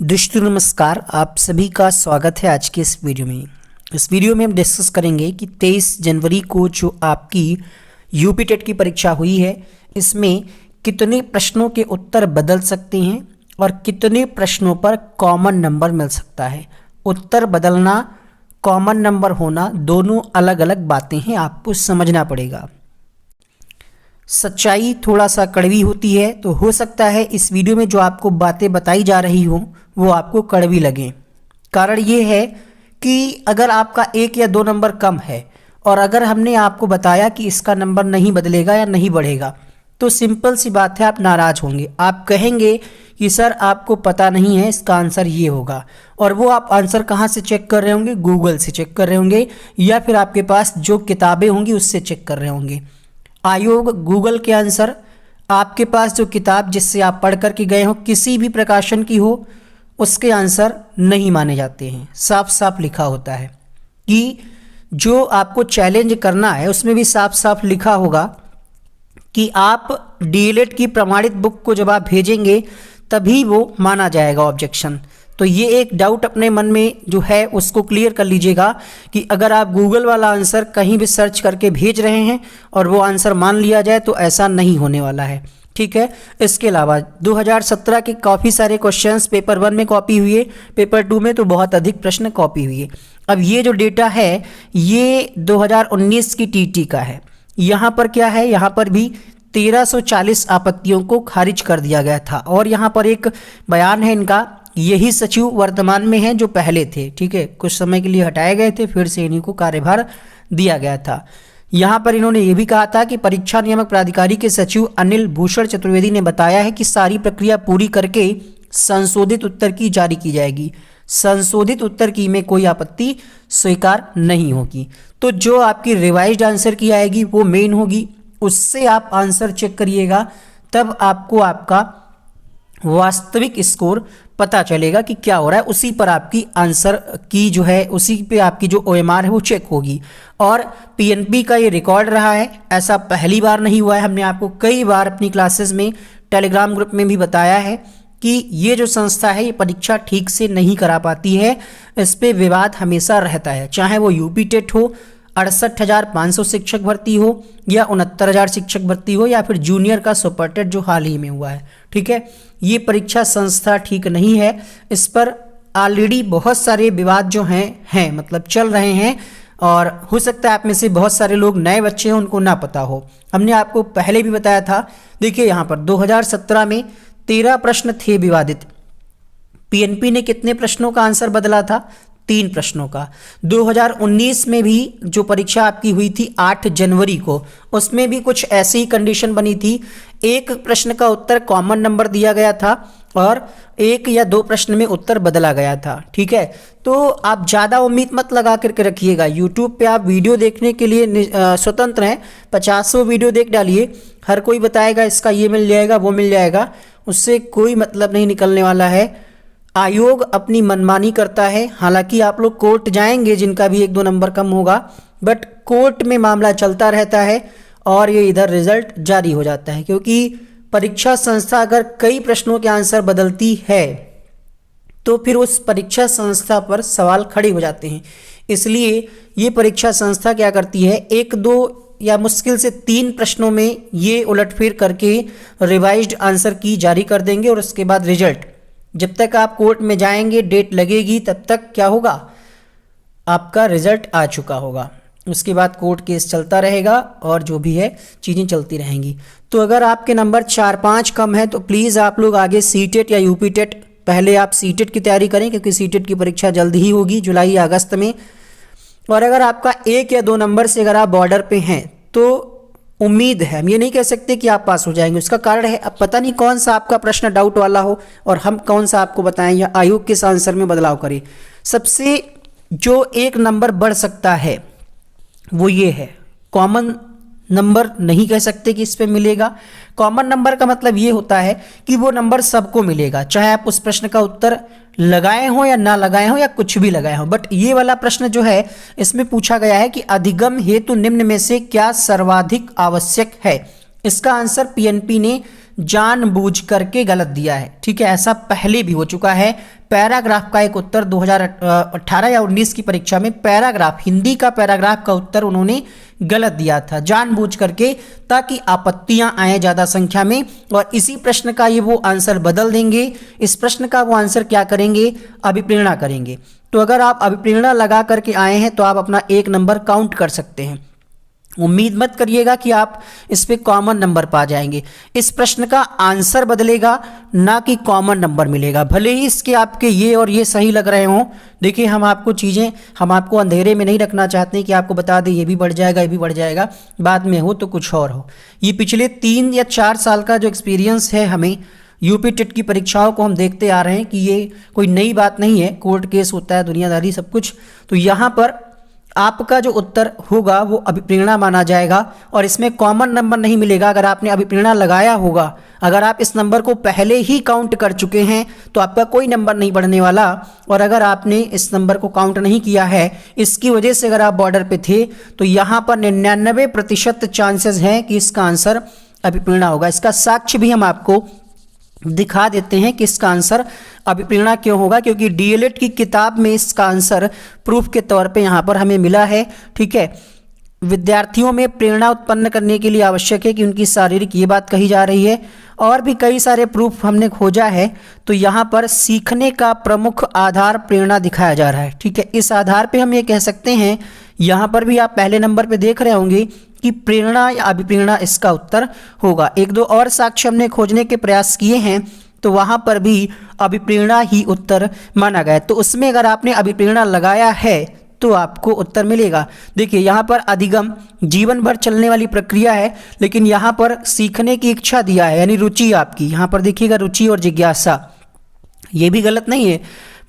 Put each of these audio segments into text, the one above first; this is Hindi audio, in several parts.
दोस्तों नमस्कार, आप सभी का स्वागत है आज के इस वीडियो में। इस वीडियो में हम डिस्कस करेंगे कि 23 जनवरी को जो आपकी यूपी टेट की परीक्षा हुई है, इसमें कितने प्रश्नों के उत्तर बदल सकते हैं और कितने प्रश्नों पर कॉमन नंबर मिल सकता है। उत्तर बदलना, कॉमन नंबर होना दोनों अलग अलग बातें हैं, आपको समझना पड़ेगा। सच्चाई थोड़ा सा कड़वी होती है, तो हो सकता है इस वीडियो में जो आपको बातें बताई जा रही हो वो आपको कड़वी लगें। कारण ये है कि अगर आपका 1 या 2 नंबर कम है और अगर हमने आपको बताया कि इसका नंबर नहीं बदलेगा या नहीं बढ़ेगा, तो सिंपल सी बात है, आप नाराज़ होंगे। आप कहेंगे कि सर आपको पता नहीं है, इसका आंसर ये होगा। और वो आप आंसर कहाँ से चेक कर रहे होंगे? गूगल से चेक कर रहे होंगे या फिर आपके पास जो किताबें होंगी उससे चेक कर रहे होंगे। आयोग गूगल के आंसर, आपके पास जो किताब जिससे आप पढ़ कर के गए हो, किसी भी प्रकाशन की हो, उसके आंसर नहीं माने जाते हैं। साफ साफ लिखा होता है कि जो आपको चैलेंज करना है उसमें भी साफ साफ लिखा होगा कि आप डीएलएड की प्रमाणित बुक को जब आप भेजेंगे तभी वो माना जाएगा ऑब्जेक्शन। तो ये एक डाउट अपने मन में जो है उसको क्लियर कर लीजिएगा कि अगर आप गूगल वाला आंसर कहीं भी सर्च करके भेज रहे हैं और वो आंसर मान लिया जाए तो ऐसा नहीं होने वाला है, ठीक है। इसके अलावा 2017 के काफ़ी सारे क्वेश्चंस पेपर 1 में कॉपी हुए, पेपर 2 में तो बहुत अधिक प्रश्न कॉपी हुए। अब ये जो डेटा है ये 2019 की टीटी का है। यहाँ पर क्या है, यहाँ पर भी 1340 आपत्तियों को खारिज कर दिया गया था। और यहाँ पर एक बयान है इनका, यही सचिव वर्तमान में हैं जो पहले थे, ठीक है। कुछ समय के लिए हटाए गए थे, फिर से इन्हीं को कार्यभार दिया गया था। यहाँ पर इन्होंने ये भी कहा था कि परीक्षा नियामक प्राधिकारी के सचिव अनिल भूषण चतुर्वेदी ने बताया है कि सारी प्रक्रिया पूरी करके संशोधित उत्तर की जारी की जाएगी। संशोधित उत्तर की में कोई आपत्ति स्वीकार नहीं होगी। तो जो आपकी रिवाइज्ड आंसर की आएगी वो मेन होगी, उससे आप आंसर चेक करिएगा, तब आपको आपका वास्तविक स्कोर पता चलेगा कि क्या हो रहा है। उसी पर आपकी आंसर की जो है, उसी पे आपकी जो ओएमआर है वो चेक होगी। और पीएनपी का ये रिकॉर्ड रहा है, ऐसा पहली बार नहीं हुआ है। हमने आपको कई बार अपनी क्लासेस में, टेलीग्राम ग्रुप में भी बताया है कि ये जो संस्था है ये परीक्षा ठीक से नहीं करा पाती है। इस पे विवाद हमेशा रहता है, चाहे वो यूपी टेट हो, 68,500 शिक्षक भर्ती हो या 69,000 शिक्षक भर्ती हो, या फिर जूनियर का सुपर टेट जो हाल ही में हुआ है, ठीक है। ये परीक्षा संस्था ठीक नहीं है। इस पर ऑलरेडी बहुत सारे विवाद जो हैं मतलब चल रहे हैं, और हो सकता है आप में से बहुत सारे लोग नए बच्चे हैं उनको ना पता हो। हमने आपको पहले भी बताया था। देखिए यहाँ पर 2017 में 13 प्रश्न थे विवादित। पीएनपी ने कितने प्रश्नों का आंसर बदला था? 3 प्रश्नों का। 2019 में भी जो परीक्षा आपकी हुई थी 8 जनवरी को, उसमें भी कुछ ऐसी ही कंडीशन बनी थी। एक प्रश्न का उत्तर कॉमन नंबर दिया गया था और 1 या 2 प्रश्न में उत्तर बदला गया था, ठीक है। तो आप ज़्यादा उम्मीद मत लगा करके रखिएगा। यूट्यूब पे आप वीडियो देखने के लिए स्वतंत्र हैं, 50 वीडियो देख डालिए, हर कोई बताएगा इसका ये मिल जाएगा वो मिल जाएगा, उससे कोई मतलब नहीं निकलने वाला है। आयोग अपनी मनमानी करता है। हालांकि आप लोग कोर्ट जाएंगे जिनका भी 1-2 नंबर कम होगा, बट कोर्ट में मामला चलता रहता है और ये इधर रिजल्ट जारी हो जाता है, क्योंकि परीक्षा संस्था अगर कई प्रश्नों के आंसर बदलती है तो फिर उस परीक्षा संस्था पर सवाल खड़े हो जाते हैं। इसलिए ये परीक्षा संस्था क्या करती है, 1-2 या मुश्किल से 3 प्रश्नों में ये उलटफेर करके रिवाइज्ड आंसर की जारी कर देंगे। और उसके बाद रिजल्ट, जब तक आप कोर्ट में जाएंगे, डेट लगेगी, तब तक क्या होगा, आपका रिजल्ट आ चुका होगा। उसके बाद कोर्ट केस चलता रहेगा और जो भी है चीज़ें चलती रहेंगी। तो अगर आपके नंबर 4-5 कम है तो प्लीज़ आप लोग आगे सीटेट या यूपी टेट, पहले आप सीटेट की तैयारी करें क्योंकि सीटेट की परीक्षा जल्द ही होगी, जुलाई या अगस्त में। और अगर आपका 1 या 2 नंबर से अगर आप बॉर्डर पे हैं तो उम्मीद है, हम ये नहीं कह सकते कि आप पास हो जाएंगे। उसका कारण है अब पता नहीं कौन सा आपका प्रश्न डाउट वाला हो और हम कौन सा आपको बताएं या आयोग किस आंसर में बदलाव करें। सबसे जो 1 नंबर बढ़ सकता है वो ये है, कॉमन नंबर नहीं कह सकते कि इस पे मिलेगा। कॉमन नंबर का मतलब ये होता है कि वो नंबर सबको मिलेगा, चाहे आप उस प्रश्न का उत्तर लगाए हो या ना लगाए हो या कुछ भी लगाए हो। बट ये वाला प्रश्न जो है इसमें पूछा गया है कि अधिगम हेतु निम्न में से क्या सर्वाधिक आवश्यक है। इसका आंसर पीएनपी ने जानबूझ करके गलत दिया है, ठीक है। ऐसा पहले भी हो चुका है, पैराग्राफ का एक उत्तर 2018 या 19 की परीक्षा में पैराग्राफ, हिंदी का पैराग्राफ का उत्तर उन्होंने गलत दिया था जानबूझ करके, ताकि आपत्तियां आए ज़्यादा संख्या में, और इसी प्रश्न का ये वो आंसर बदल देंगे। इस प्रश्न का वो आंसर क्या करेंगे, अभिप्रेरणा करेंगे। तो अगर आप अभिप्रेरणा लगा करके आए हैं तो आप अपना 1 नंबर काउंट कर सकते हैं। उम्मीद मत करिएगा कि आप इस पे कॉमन नंबर पा जाएंगे। इस प्रश्न का आंसर बदलेगा, ना कि कॉमन नंबर मिलेगा। भले ही इसके आपके ये और ये सही लग रहे हों, देखिए हम आपको अंधेरे में नहीं रखना चाहते कि आपको बता दें ये भी बढ़ जाएगा, ये भी बढ़ जाएगा, बाद में हो तो कुछ और हो। ये पिछले 3 या 4 साल का जो एक्सपीरियंस है, हमें यूपी टेट की परीक्षाओं को हम देखते आ रहे हैं कि ये कोई नई बात नहीं है। कोर्ट केस होता है, दुनियादारी सब कुछ। तो यहाँ पर आपका जो उत्तर होगा वो अभिप्रेरणा माना जाएगा, और इसमें कॉमन नंबर नहीं मिलेगा। अगर आपने अभिप्रेरणा लगाया होगा, अगर आप इस नंबर को पहले ही काउंट कर चुके हैं तो आपका कोई नंबर नहीं बढ़ने वाला। और अगर आपने इस नंबर को काउंट नहीं किया है, इसकी वजह से अगर आप बॉर्डर पे थे, तो यहाँ पर 99% चांसेस हैं कि इसका आंसर अभिप्रेरणा होगा। इसका साक्ष्य भी हम आपको दिखा देते हैं कि इसका आंसर अभिप्रेरणा क्यों होगा, क्योंकि डीएलएड की किताब में इसका आंसर प्रूफ के तौर पे यहाँ पर हमें मिला है। ठीक है, विद्यार्थियों में प्रेरणा उत्पन्न करने के लिए आवश्यक है कि उनकी शारीरिक, ये बात कही जा रही है। और भी कई सारे प्रूफ हमने खोजा है। तो यहाँ पर सीखने का प्रमुख आधार प्रेरणा दिखाया जा रहा है। ठीक है, इस आधार पे हम ये कह सकते हैं, यहाँ पर भी आप पहले नंबर पे देख रहे होंगे कि प्रेरणा या अभिप्रेरणा इसका उत्तर होगा। 1-2 और साक्ष्य हमने खोजने के प्रयास किए हैं, तो वहाँ पर भी अभिप्रेरणा ही उत्तर माना गया। तो उसमें अगर आपने अभिप्रेरणा लगाया है तो आपको उत्तर मिलेगा। देखिए यहाँ पर अधिगम जीवन भर चलने वाली प्रक्रिया है, लेकिन यहाँ पर सीखने की इच्छा दिया है, यानी रुचि आपकी। यहाँ पर देखिएगा रुचि और जिज्ञासा, ये भी गलत नहीं है,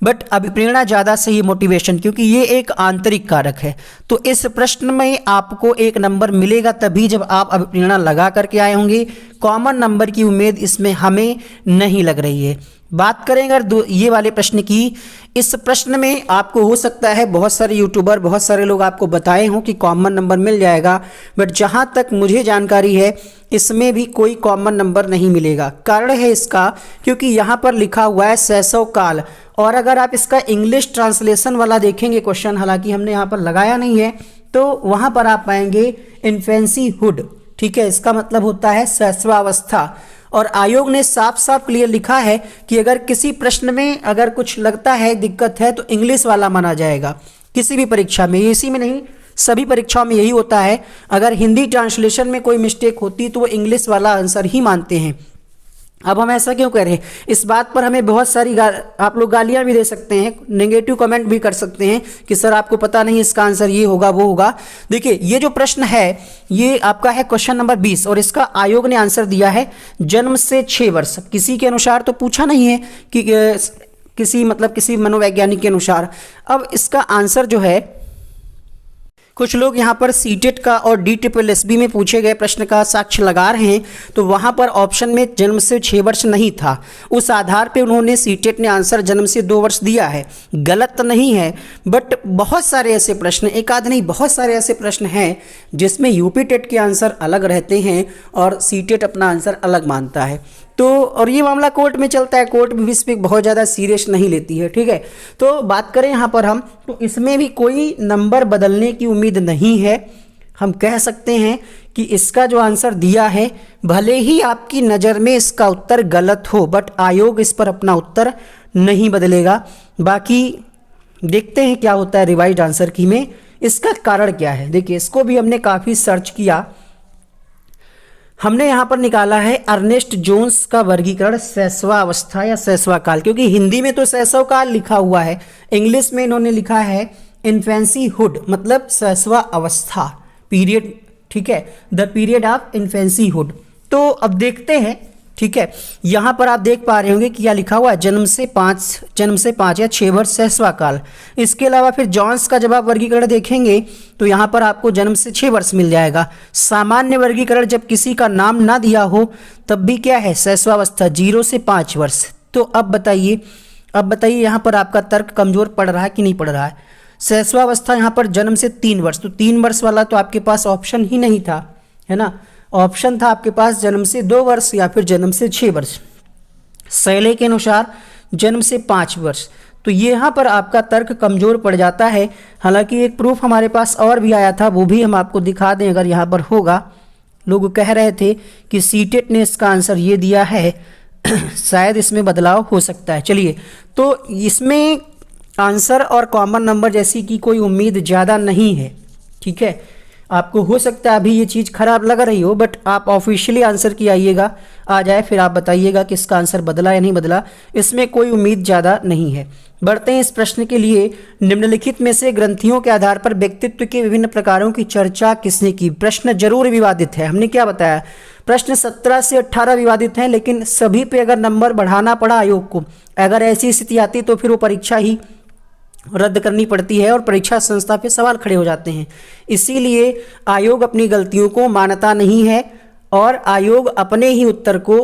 बट अभिप्रेरणा ज़्यादा सही मोटिवेशन, क्योंकि ये एक आंतरिक कारक है। तो इस प्रश्न में आपको 1 नंबर मिलेगा तभी जब आप अभिप्रेरणा लगा करके आए होंगे। कॉमन नंबर की उम्मीद इसमें हमें नहीं लग रही है। बात करें अगर ये वाले प्रश्न की, इस प्रश्न में आपको हो सकता है बहुत सारे यूट्यूबर, बहुत सारे लोग आपको बताए हों कि कॉमन नंबर मिल जाएगा, बट जहाँ तक मुझे जानकारी है इसमें भी कोई कॉमन नंबर नहीं मिलेगा। कारण है इसका, क्योंकि यहाँ पर लिखा हुआ है शैशव काल, और अगर आप इसका इंग्लिश ट्रांसलेशन वाला देखेंगे क्वेश्चन, हालांकि हमने यहाँ पर लगाया नहीं है, तो वहाँ पर आप पाएंगे इन्फेंसी हुड। ठीक है, इसका मतलब होता है शैशवावस्था। और आयोग ने साफ साफ क्लियर लिखा है कि अगर किसी प्रश्न में अगर कुछ लगता है दिक्कत है तो इंग्लिश वाला माना जाएगा किसी भी परीक्षा में। इसी में नहीं, सभी परीक्षाओं में यही होता है। अगर हिंदी ट्रांसलेशन में कोई मिस्टेक होती तो वो इंग्लिश वाला आंसर ही मानते हैं। अब हम ऐसा क्यों कह रहे हैं, इस बात पर हमें बहुत सारी आप लोग गालियां भी दे सकते हैं, नेगेटिव कमेंट भी कर सकते हैं कि सर आपको पता नहीं इसका आंसर ये होगा वो होगा। देखिए ये जो प्रश्न है ये आपका है क्वेश्चन नंबर 20, और इसका आयोग ने आंसर दिया है जन्म से 6 वर्ष। किसी के अनुसार तो पूछा नहीं है कि किसी मनोवैज्ञानिक के अनुसार। अब इसका आंसर जो है, कुछ लोग यहाँ पर सीटेट का और DSSB में पूछे गए प्रश्न का साक्ष्य लगा रहे हैं, तो वहाँ पर ऑप्शन में जन्म से 6 वर्ष नहीं था। उस आधार पे उन्होंने सीटेट ने आंसर जन्म से 2 वर्ष दिया है। गलत तो नहीं है, बट बहुत सारे ऐसे प्रश्न, एक आध नहीं बहुत सारे ऐसे प्रश्न हैं जिसमें यूपी टेट के आंसर अलग रहते हैं और सीटेट अपना आंसर अलग मानता है। तो और ये मामला कोर्ट में चलता है, कोर्ट भी इस पर बहुत ज़्यादा सीरियस नहीं लेती है। ठीक है, तो बात करें यहाँ पर हम, तो इसमें भी कोई नंबर बदलने की उम्मीद नहीं है। हम कह सकते हैं कि इसका जो आंसर दिया है, भले ही आपकी नज़र में इसका उत्तर गलत हो, बट आयोग इस पर अपना उत्तर नहीं बदलेगा। बाकी देखते हैं क्या होता है रिवाइज्ड आंसर की में। इसका कारण क्या है, देखिए इसको भी हमने काफ़ी सर्च किया। हमने यहाँ पर निकाला है अर्नेस्ट जोन्स का वर्गीकरण शैशवावस्था या शैशवाकाल, क्योंकि हिंदी में तो शैशवकाल लिखा हुआ है, इंग्लिश में इन्होंने लिखा है इन्फेंसी हुड, मतलब शैशवावस्था पीरियड। ठीक है, the period of infancy hood. तो अब देखते हैं। ठीक है, यहाँ पर आप देख पा रहे होंगे कि क्या लिखा हुआ है, जन्म से 5 या 6 वर्ष शैशवाकाल। इसके अलावा फिर जॉन्स का जब आप वर्गीकरण देखेंगे तो यहाँ पर आपको जन्म से 6 वर्ष मिल जाएगा। सामान्य वर्गीकरण जब किसी का नाम ना दिया हो तब भी क्या है, शैशवावस्था 0 से 5 वर्ष। तो अब बताइए यहाँ पर आपका तर्क कमजोर पड़ रहा है कि नहीं पड़ रहा है। शैशवावस्था यहाँ पर जन्म से 3 वर्ष, तो 3 वर्ष वाला तो आपके पास ऑप्शन ही नहीं था, है ना। ऑप्शन था आपके पास जन्म से 2 वर्ष या फिर जन्म से 6 वर्ष। शैले के अनुसार जन्म से 5 वर्ष। तो यहाँ पर आपका तर्क कमज़ोर पड़ जाता है। हालांकि एक प्रूफ हमारे पास और भी आया था, वो भी हम आपको दिखा दें अगर यहाँ पर होगा। लोग कह रहे थे कि सीटेट ने इसका आंसर ये दिया है शायद इसमें बदलाव हो सकता है। चलिए, तो इसमें आंसर और कॉमन नंबर जैसी की कोई उम्मीद ज़्यादा नहीं है। ठीक है, आपको हो सकता है अभी ये चीज़ खराब लग रही हो, बट आप ऑफिशियली आंसर की आइएगा, आ जाए, फिर आप बताइएगा कि इसका आंसर बदला या नहीं बदला। इसमें कोई उम्मीद ज़्यादा नहीं है। बढ़ते हैं इस प्रश्न के लिए। निम्नलिखित में से ग्रंथियों के आधार पर व्यक्तित्व के विभिन्न प्रकारों की चर्चा किसने की? प्रश्न जरूर विवादित है। हमने क्या बताया, प्रश्न 17 से 18 विवादित हैं, लेकिन सभी पे अगर नंबर बढ़ाना पड़ा आयोग को, अगर ऐसी स्थिति आती तो फिर वो परीक्षा ही रद्द करनी पड़ती है और परीक्षा संस्था पे सवाल खड़े हो जाते हैं। इसीलिए आयोग अपनी गलतियों को मानता नहीं है और आयोग अपने ही उत्तर को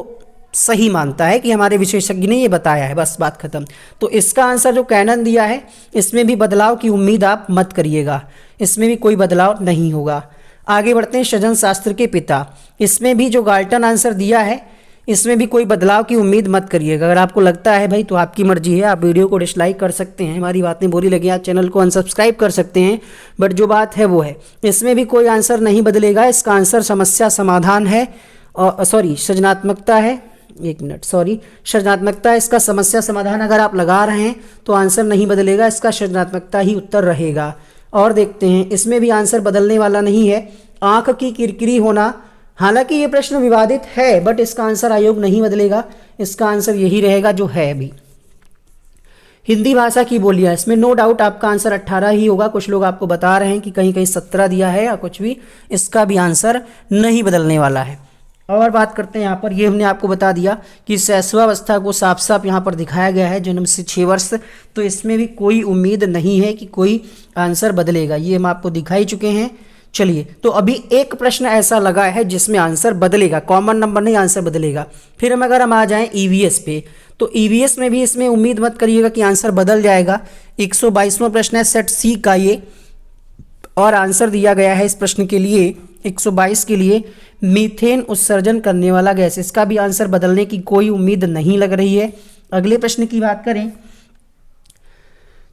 सही मानता है कि हमारे विशेषज्ञ ने ये बताया है, बस बात खत्म। तो इसका आंसर जो कैनन दिया है, इसमें भी बदलाव की उम्मीद आप मत करिएगा, इसमें भी कोई बदलाव नहीं होगा। आगे बढ़ते हैं, सृजन शास्त्र के पिता, इसमें भी जो गाल्टन आंसर दिया है, इसमें भी कोई बदलाव की उम्मीद मत करिएगा। अगर आपको लगता है भाई तो आपकी मर्जी है, आप वीडियो को डिसलाइक कर सकते हैं, हमारी बातें बुरी लगी आप चैनल को अनसब्सक्राइब कर सकते हैं, बट जो बात है वो है। इसमें भी कोई आंसर नहीं बदलेगा। इसका आंसर समस्या समाधान है, सॉरी सृजनात्मकता है, एक मिनट, सॉरी सृजनात्मकता है। इसका समस्या समाधान अगर आप लगा रहे हैं तो आंसर नहीं बदलेगा, इसका सृजनात्मकता ही उत्तर रहेगा। और देखते हैं, इसमें भी आंसर बदलने वाला नहीं है। आँख की किरकिरी होना, हालांकि ये प्रश्न विवादित है, बट इसका आंसर आयोग नहीं बदलेगा, इसका आंसर यही रहेगा जो है अभी। हिंदी भाषा की बोलियां, इसमें नो डाउट आपका आंसर 18 ही होगा। कुछ लोग आपको बता रहे हैं कि कहीं कहीं 17 दिया है या कुछ भी, इसका भी आंसर नहीं बदलने वाला है। और बात करते हैं यहाँ पर, ये हमने आपको बता दिया कि शैशवावस्था को साफ साफ यहाँ पर दिखाया गया है, जन्म से 6 वर्ष। तो इसमें भी कोई उम्मीद नहीं है कि कोई आंसर बदलेगा, ये हम आपको दिखा ही चुके हैं। चलिए, तो अभी एक प्रश्न ऐसा लगा है जिसमें आंसर बदलेगा, कॉमन नंबर नहीं, आंसर बदलेगा। फिर अगर हम आ जाएं ईवीएस पे, तो ईवीएस में भी इसमें उम्मीद मत करिएगा कि आंसर बदल जाएगा। 122वां प्रश्न है सेट सी का ये, और आंसर दिया गया है इस प्रश्न के लिए 122 के लिए, मीथेन उत्सर्जन करने वाला गैस। इसका भी आंसर बदलने की कोई उम्मीद नहीं लग रही है। अगले प्रश्न की बात करें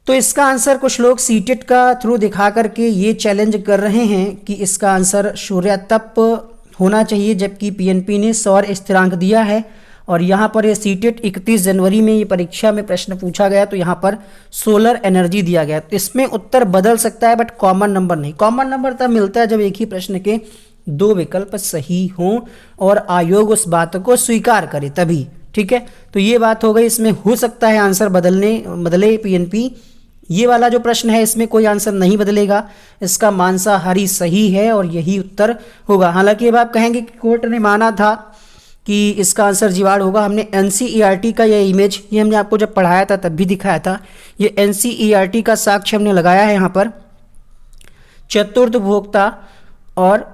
तो इसका आंसर कुछ लोग सीटेट का थ्रू दिखा करके ये चैलेंज कर रहे हैं कि इसका आंसर सूर्यातप होना चाहिए, जबकि पीएनपी ने सौर स्थिरांक दिया है। और यहाँ पर ये सीटेट 31 जनवरी में ये परीक्षा में प्रश्न पूछा गया, तो यहाँ पर सोलर एनर्जी दिया गया। तो इसमें उत्तर बदल सकता है, बट कॉमन नंबर नहीं। कॉमन नंबर तब मिलता है जब एक ही प्रश्न के 2 विकल्प सही हों और आयोग उस बात को स्वीकार करे तभी। ठीक है, तो ये बात हो गई। इसमें हो सकता है आंसर बदले पीएनपी। ये वाला जो प्रश्न है इसमें कोई आंसर नहीं बदलेगा, इसका मांसाहारी सही है और यही उत्तर होगा। हालांकि अब आप कहेंगे कि कोर्ट ने माना था कि इसका आंसर जीवाड़ होगा। हमने एनसीईआरटी का ये इमेज, ये हमने आपको जब पढ़ाया था तब भी दिखाया था। ये एनसीईआरटी का साक्ष्य हमने लगाया है यहाँ पर। चतुर्थ भोक्ता और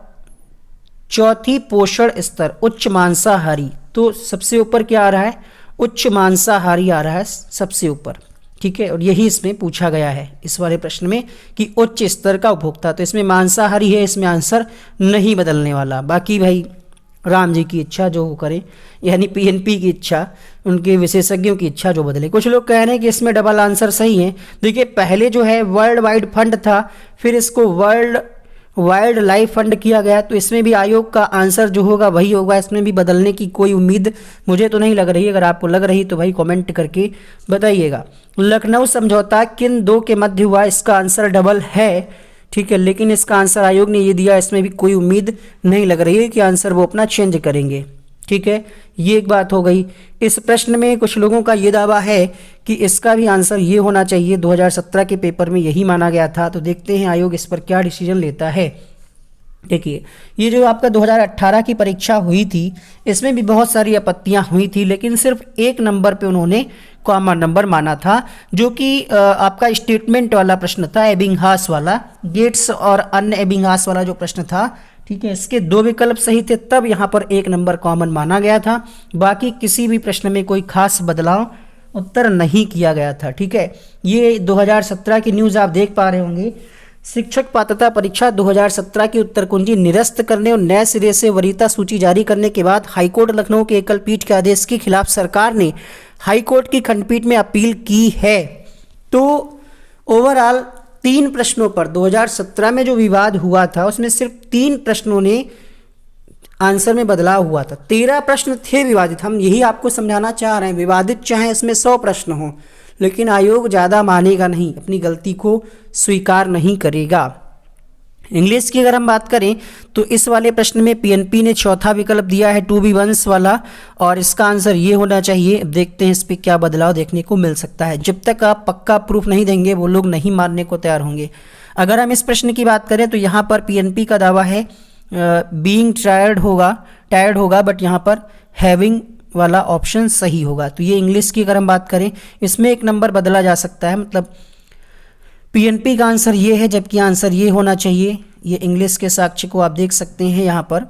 चौथी पोषण स्तर उच्च मांसाहारी, तो सबसे ऊपर क्या आ रहा है, उच्च मांसाहारी आ रहा है सबसे ऊपर। ठीक है, और यही इसमें पूछा गया है इस वाले प्रश्न में कि उच्च स्तर का उपभोक्ता, तो इसमें मांसाहारी है, इसमें आंसर नहीं बदलने वाला। बाकी भाई राम जी की इच्छा जो करें, यानी पीएनपी की इच्छा, उनके विशेषज्ञों की इच्छा जो बदले। कुछ लोग कह रहे हैं कि इसमें डबल आंसर सही है। देखिए, पहले जो है वर्ल्ड वाइड फंड था, फिर इसको वर्ल्ड वाइल्ड लाइफ फंड किया गया, तो इसमें भी आयोग का आंसर जो होगा वही होगा। इसमें भी बदलने की कोई उम्मीद मुझे तो नहीं लग रही। अगर आपको लग रही तो भाई कमेंट करके बताइएगा। लखनऊ समझौता किन 2 के मध्य हुआ? इसका आंसर डबल है। ठीक है, लेकिन इसका आंसर आयोग ने ये दिया, इसमें भी कोई उम्मीद नहीं लग रही है कि आंसर वो अपना चेंज करेंगे। ठीक है, ये एक बात हो गई। इस प्रश्न में कुछ लोगों का ये दावा है कि इसका भी आंसर ये होना चाहिए, 2017 के पेपर में यही माना गया था। तो देखते हैं आयोग इस पर क्या डिसीजन लेता है। देखिए, ये जो आपका 2018 की परीक्षा हुई थी, इसमें भी बहुत सारी आपत्तियां हुई थी, लेकिन सिर्फ एक नंबर पे उन्होंने कॉमन नंबर माना था, जो कि आपका स्टेटमेंट वाला प्रश्न था, एबिंगहास वाला, गेट्स और अन्य एबिंगहास वाला जो प्रश्न था। ठीक है, इसके 2 विकल्प सही थे, तब यहाँ पर 1 नंबर कॉमन माना गया था। बाकी किसी भी प्रश्न में कोई खास बदलाव उत्तर नहीं किया गया था। ठीक है, ये 2017 की न्यूज़ आप देख पा रहे होंगे। शिक्षक पात्रता परीक्षा 2017 की उत्तर कुंजी निरस्त करने और नए सिरे से वरीयता सूची जारी करने के बाद हाईकोर्ट लखनऊ के एकल पीठ के आदेश के खिलाफ सरकार ने हाई कोर्ट की खंडपीठ में अपील की है। तो ओवरऑल 3 प्रश्नों पर 2017 में जो विवाद हुआ था उसमें सिर्फ 3 प्रश्नों ने आंसर में बदलाव हुआ था। 13 प्रश्न थे विवादित। हम यही आपको समझाना चाह रहे हैं, विवादित चाहे इसमें 100 प्रश्न हों, लेकिन आयोग ज़्यादा मानेगा नहीं, अपनी गलती को स्वीकार नहीं करेगा। इंग्लिश की अगर हम बात करें तो इस वाले प्रश्न में पीएनपी ने चौथा विकल्प दिया है 2B वंश वाला, और इसका आंसर ये होना चाहिए। अब देखते हैं इस पर क्या बदलाव देखने को मिल सकता है। जब तक आप पक्का प्रूफ नहीं देंगे वो लोग नहीं मानने को तैयार होंगे। अगर हम इस प्रश्न की बात करें तो यहाँ पर पीएनपी का दावा है बीइंग टायर्ड होगा, बट यहाँ पर हैविंग वाला ऑप्शन सही होगा। तो ये इंग्लिश की अगर हम बात करें इसमें 1 नंबर बदला जा सकता है, मतलब पीएनपी का आंसर ये है जबकि आंसर ये होना चाहिए। ये इंग्लिश के साक्ष्य को आप देख सकते हैं यहाँ पर।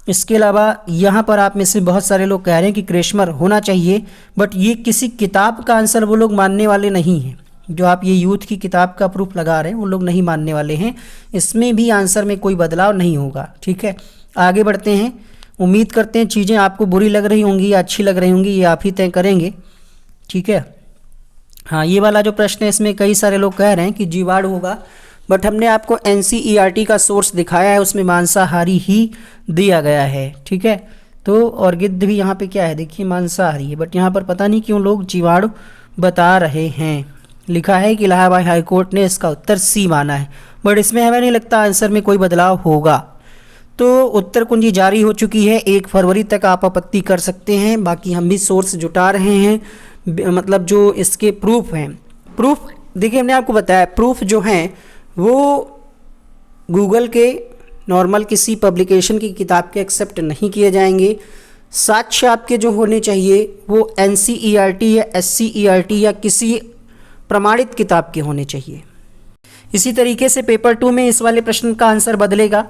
इसके अलावा यहाँ पर आप में से बहुत सारे लोग कह रहे हैं कि क्रेशमर होना चाहिए, बट ये किसी किताब का आंसर वो लोग मानने वाले नहीं हैं। जो आप ये यूथ की किताब का प्रूफ लगा रहे हैं वो लोग नहीं मानने वाले हैं। इसमें भी आंसर में कोई बदलाव नहीं होगा। ठीक है, आगे बढ़ते हैं। उम्मीद करते हैं चीज़ें आपको बुरी लग रही होंगी या अच्छी लग रही होंगी, ये आप ही तय करेंगे। ठीक है, हाँ, ये वाला जो प्रश्न है इसमें कई सारे लोग कह रहे हैं कि जीवाणु होगा, बट हमने आपको NCERT का सोर्स दिखाया है, उसमें मांसाहारी ही दिया गया है। ठीक है, तो और गिद्ध भी यहाँ पे क्या है, देखिए मांसाहारी है, बट यहाँ पर पता नहीं क्यों लोग जीवाणु बता रहे हैं। लिखा है कि इलाहाबाद हाई कोर्ट ने इसका उत्तर C माना है, बट इसमें हमें नहीं लगता आंसर में कोई बदलाव होगा। तो उत्तर कुंजी जारी हो चुकी है, 1 फरवरी तक आप आपत्ति कर सकते हैं। बाकी हम भी सोर्स जुटा रहे हैं, मतलब जो इसके प्रूफ हैं। प्रूफ देखिए हमने आपको बताया, प्रूफ जो हैं वो गूगल के नॉर्मल किसी पब्लिकेशन की किताब के एक्सेप्ट नहीं किए जाएंगे। साक्ष्य आपके जो होने चाहिए वो NCERT या SCERT या किसी प्रमाणित किताब के होने चाहिए। इसी तरीके से पेपर 2 में इस वाले प्रश्न का आंसर बदलेगा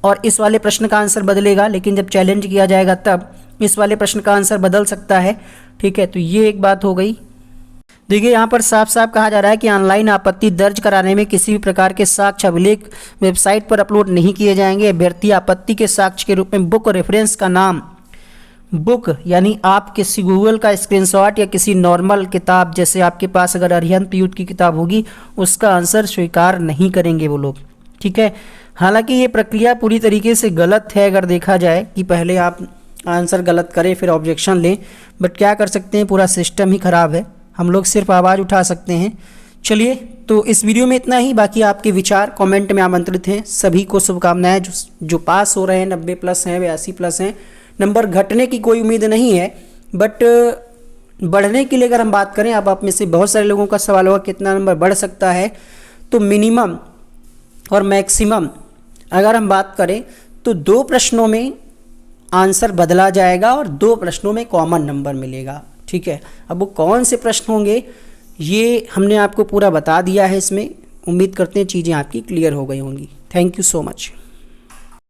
और इस वाले प्रश्न का आंसर बदलेगा, लेकिन जब चैलेंज किया जाएगा तब इस वाले प्रश्न का आंसर बदल सकता है। ठीक है, तो ये एक बात हो गई। देखिए यहाँ पर साफ साफ कहा जा रहा है कि ऑनलाइन आपत्ति दर्ज कराने में किसी भी प्रकार के साक्ष्य अभिलेख वेबसाइट पर अपलोड नहीं किए जाएंगे। अभ्यर्थी आपत्ति के साक्ष्य के रूप में बुक रेफरेंस का नाम, बुक यानी आप किसी गूगल का स्क्रीनशॉट या किसी नॉर्मल किताब, जैसे आपके पास अगर अरिहंत युद्ध की किताब होगी, उसका आंसर स्वीकार नहीं करेंगे वो लोग। ठीक है, हालांकि ये प्रक्रिया पूरी तरीके से गलत है अगर देखा जाए कि पहले आप आंसर गलत करें फिर ऑब्जेक्शन लें, बट क्या कर सकते हैं, पूरा सिस्टम ही ख़राब है। हम लोग सिर्फ आवाज़ उठा सकते हैं। चलिए, तो इस वीडियो में इतना ही। बाकी आपके विचार कमेंट में आमंत्रित हैं। सभी को शुभकामनाएं। जो पास हो रहे हैं 90+ हैं, 82+ हैं। नंबर घटने की कोई उम्मीद नहीं है, बट बढ़ने के लिए अगर हम बात करें, आप में से बहुत सारे लोगों का सवाल होगा कितना नंबर बढ़ सकता है, तो मिनिमम और मैक्सिमम अगर हम बात करें तो 2 प्रश्नों में आंसर बदला जाएगा और 2 प्रश्नों में कॉमन नंबर मिलेगा। ठीक है, अब वो कौन से प्रश्न होंगे ये हमने आपको पूरा बता दिया है इसमें। उम्मीद करते हैं चीज़ें आपकी क्लियर हो गई होंगी। Thank you so much.